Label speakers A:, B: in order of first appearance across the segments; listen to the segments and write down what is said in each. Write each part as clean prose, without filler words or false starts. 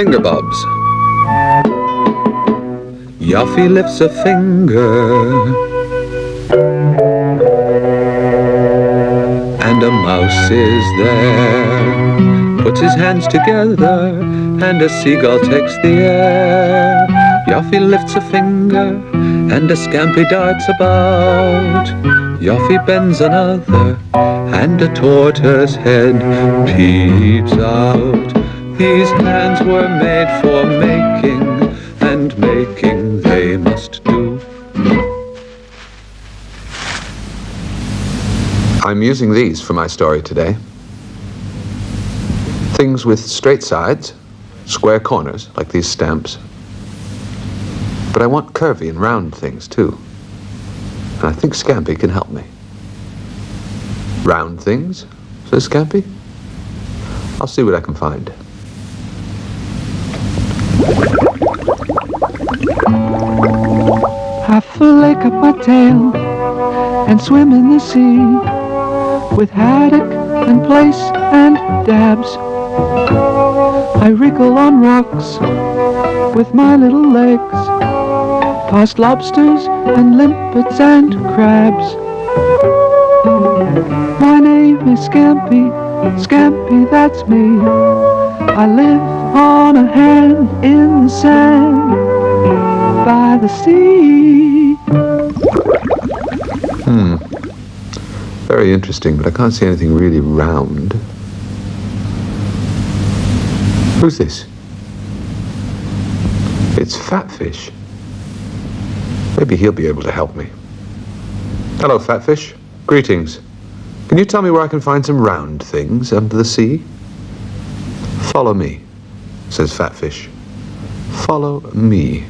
A: Fingerbobs. Yuffie lifts a finger, and a mouse is there. Puts his hands together, and a seagull takes the air. Yuffie lifts a finger, and a scampi darts about. Yuffie bends another, and a tortoise head peeps out. These hands were made for making, and making they must do. I'm using these for my story today. Things with straight sides, square corners, like these stamps. But I want curvy and round things, too. And I think Scampi can help me. Round things, says Scampi. I'll see what I can find.
B: I flick up my tail and swim in the sea with haddock and plaice and dabs. I wriggle on rocks with my little legs, past lobsters and limpets and crabs. My name is Scampi, Scampi, that's me. I live on a hand in the sand by the sea.
A: Very interesting, but I can't see anything really round. Who's this? It's Fatfish. Maybe he'll be able to help me. Hello, Fatfish. Greetings. Can you tell me where I can find some round things under the sea? Follow me, says Fatfish. Follow me.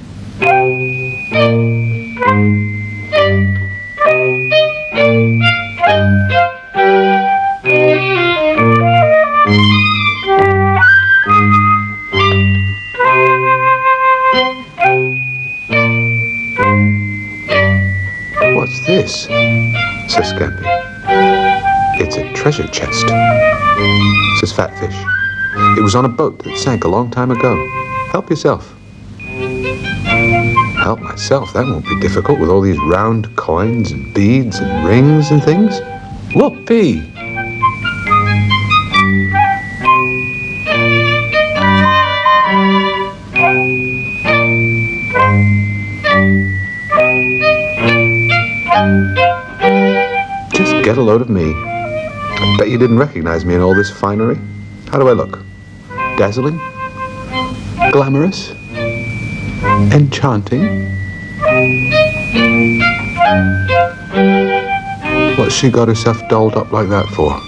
A: What's this? Says Scampi. It's a treasure chest, says Fatfish. It was on a boat that sank a long time ago. Help yourself. Help myself? That won't be difficult with all these round coins and beads and rings and things. Whoopee! Just get a load of me. I bet you didn't recognize me in all this finery. How do I look? Dazzling? Glamorous? Enchanting? What's she got herself dolled up like that for?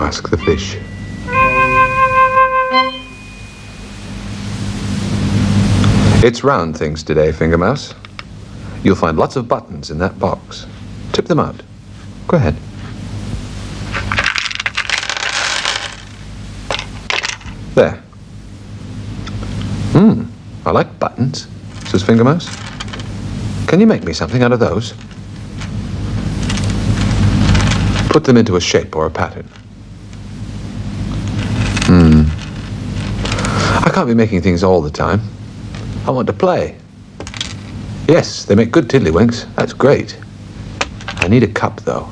A: Ask the fish. It's round things today, Fingermouse. You'll find lots of buttons in that box. Tip them out. Go ahead. There. I like buttons, says Fingermouse. Can you make me something out of those? Put them into a shape or a pattern. I can't be making things all the time. I want to play. Yes, they make good tiddlywinks. That's great. I need a cup, though.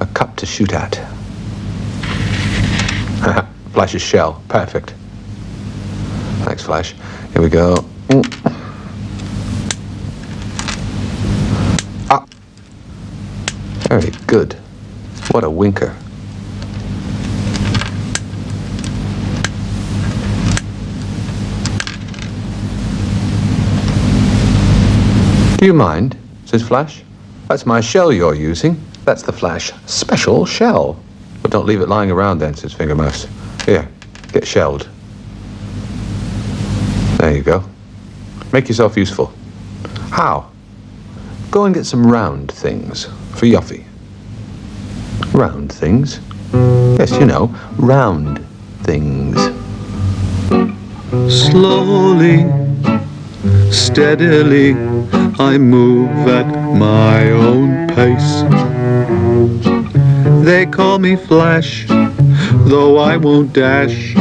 A: A cup to shoot at. Flash's shell. Perfect. Thanks, Flash. Here we go. Ah. Very good. What a winker. Do you mind? Says Flash. That's my shell you're using. That's the Flash special shell. But don't leave it lying around then, says Fingermouse. Here, get shelled. There you go. Make yourself useful. How? Go and get some round things for Yuffie. Round things? Yes, you know, round things. Slowly, steadily, I move at my own pace. They call me Flash, though I won't dash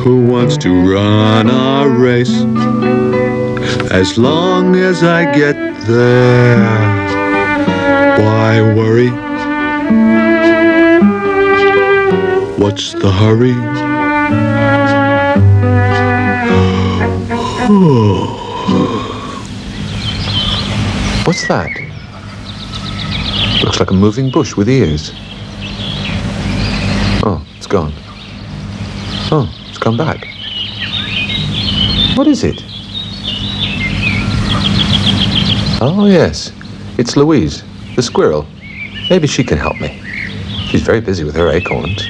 A: Who wants to run a race? As long as I get there, why worry? What's the hurry? What's that? Looks like a moving bush with ears. Oh, it's gone. Oh, it's come back. What is it? Oh, yes. It's Louise, the squirrel. Maybe she can help me. She's very busy with her acorns.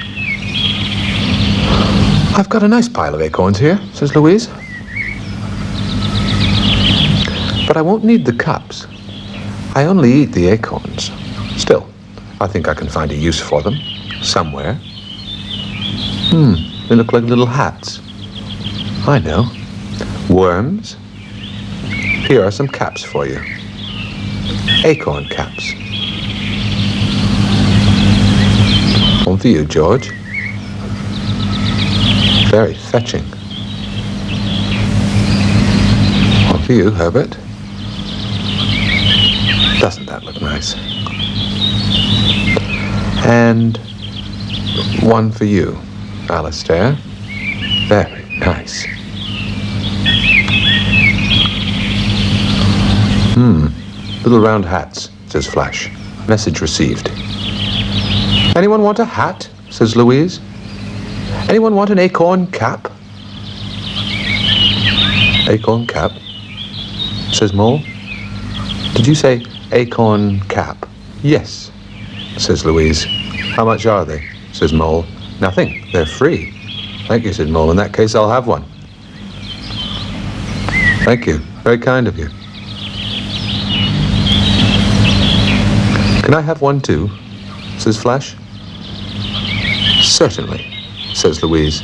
A: I've got a nice pile of acorns here, says Louise. But I won't need the cups. I only eat the acorns. Still, I think I can find a use for them somewhere. They look like little hats. I know. Worms. Here are some caps for you. Acorn caps. One for you, George. Very fetching. One for you, Herbert. Doesn't that look nice? And one for you, Alistair. Very nice. Little round hats, says Flash. Message received. Anyone want a hat? Says Louise. Anyone want an acorn cap? Acorn cap? Says Mole. Did you say acorn cap? Yes, says Louise. How much are they? Says Mole. Nothing. They're free. Thank you, said Mole. In that case, I'll have one. Thank you. Very kind of you. Can I have one too? Says Flash. Certainly, says Louise.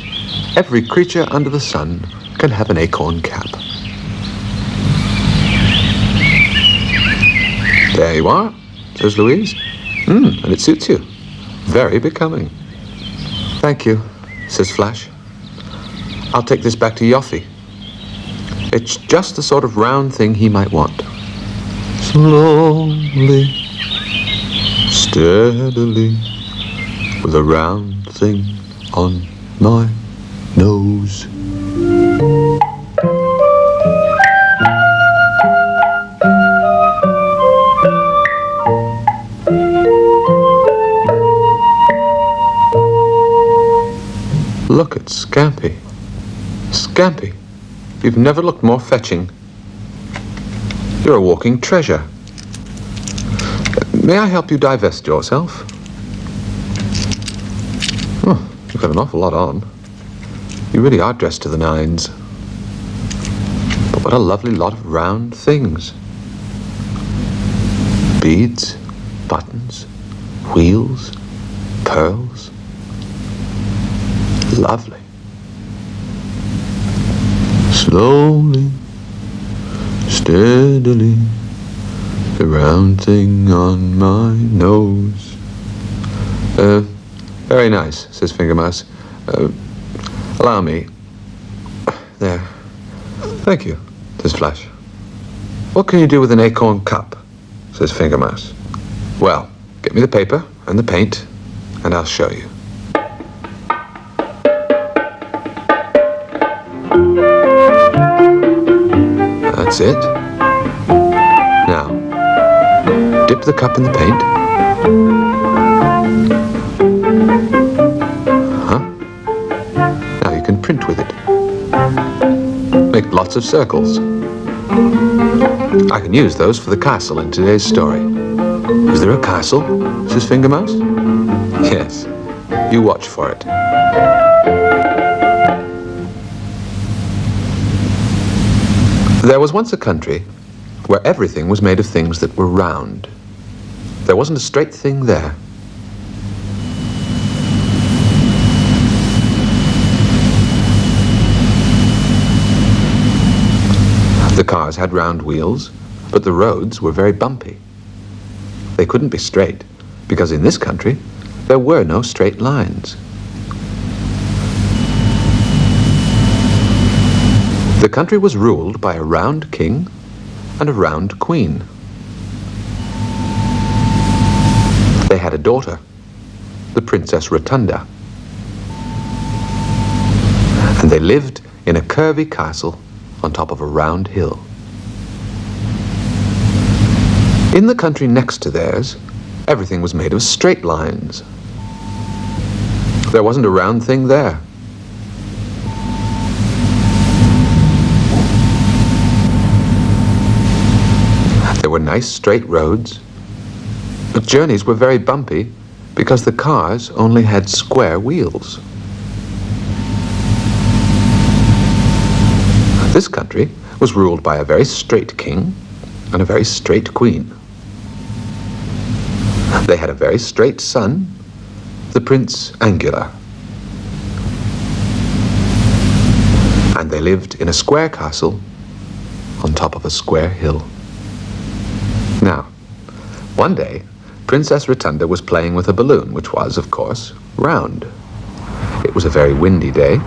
A: Every creature under the sun can have an acorn cap. There you are, says Louise. And it suits you. Very becoming. Thank you, says Flash. I'll take this back to Yoffie. It's just the sort of round thing he might want. Slowly, steadily, with a round thing on my nose. Look at Scampy. Scampy, you've never looked more fetching. You're a walking treasure. May I help you divest yourself? Oh, you've got an awful lot on. You really are dressed to the nines. But what a lovely lot of round things. Beads, buttons, wheels, pearls. Lovely. Slowly, steadily, the round thing on my nose. Very nice, says Fingermouse. Allow me. There. Thank you, says Flash. What can you do with an acorn cup? Says Fingermouse. Well, get me the paper and the paint, and I'll show you. That's it. Now, dip the cup in the paint. Now you can print with it. Make lots of circles. I can use those for the castle in today's story. Is there a castle? Says Fingermouse. Yes. You watch for it. There was once a country where everything was made of things that were round. There wasn't a straight thing there. The cars had round wheels, but the roads were very bumpy. They couldn't be straight, because in this country, there were no straight lines. The country was ruled by a round king and a round queen. They had a daughter, the Princess Rotunda. And they lived in a curvy castle on top of a round hill. In the country next to theirs, everything was made of straight lines. There wasn't a round thing there. There were nice straight roads, but journeys were very bumpy because the cars only had square wheels. This country was ruled by a very straight king and a very straight queen. They had a very straight son, the Prince Angular. And they lived in a square castle on top of a square hill. Now, one day, Princess Rotunda was playing with a balloon, which was, of course, round. It was a very windy day,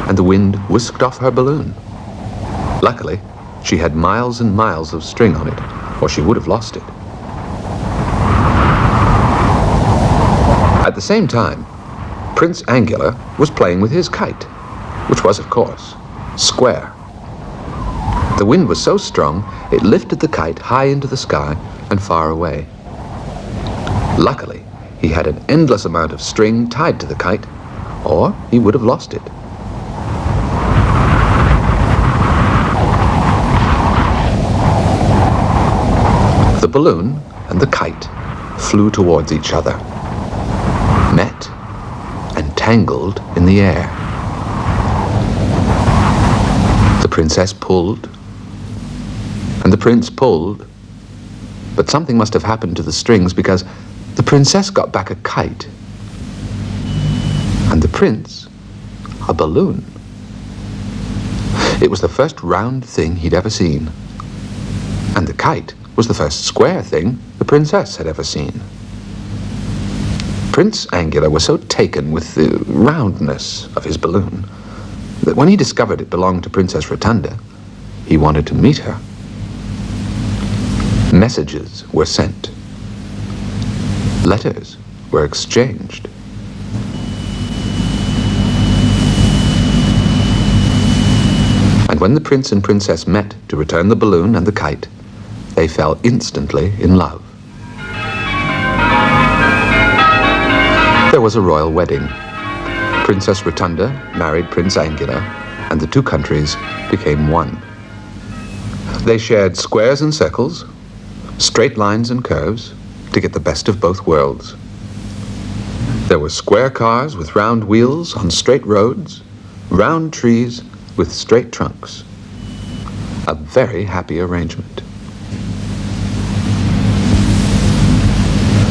A: and the wind whisked off her balloon. Luckily, she had miles and miles of string on it, or she would have lost it. At the same time, Prince Angular was playing with his kite, which was, of course, square. The wind was so strong, it lifted the kite high into the sky and far away. Luckily, he had an endless amount of string tied to the kite, or he would have lost it. The balloon and the kite flew towards each other, met and tangled in the air. The princess pulled, and the prince pulled, but something must have happened to the strings because the princess got back a kite, and the prince a balloon. It was the first round thing he'd ever seen, and the kite was the first square thing the princess had ever seen. Prince Angular was so taken with the roundness of his balloon that when he discovered it belonged to Princess Rotunda, he wanted to meet her. Messages were sent. Letters were exchanged. And when the prince and princess met to return the balloon and the kite, they fell instantly in love. There was a royal wedding. Princess Rotunda married Prince Angular, and the two countries became one. They shared squares and circles, straight lines and curves, to get the best of both worlds. There were square cars with round wheels on straight roads, round trees with straight trunks. A very happy arrangement.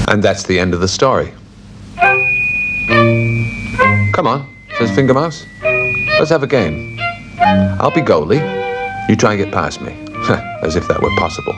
A: And that's the end of the story. Come on, says Fingermouse. Let's have a game. I'll be goalie. You try and get past me. As if that were possible.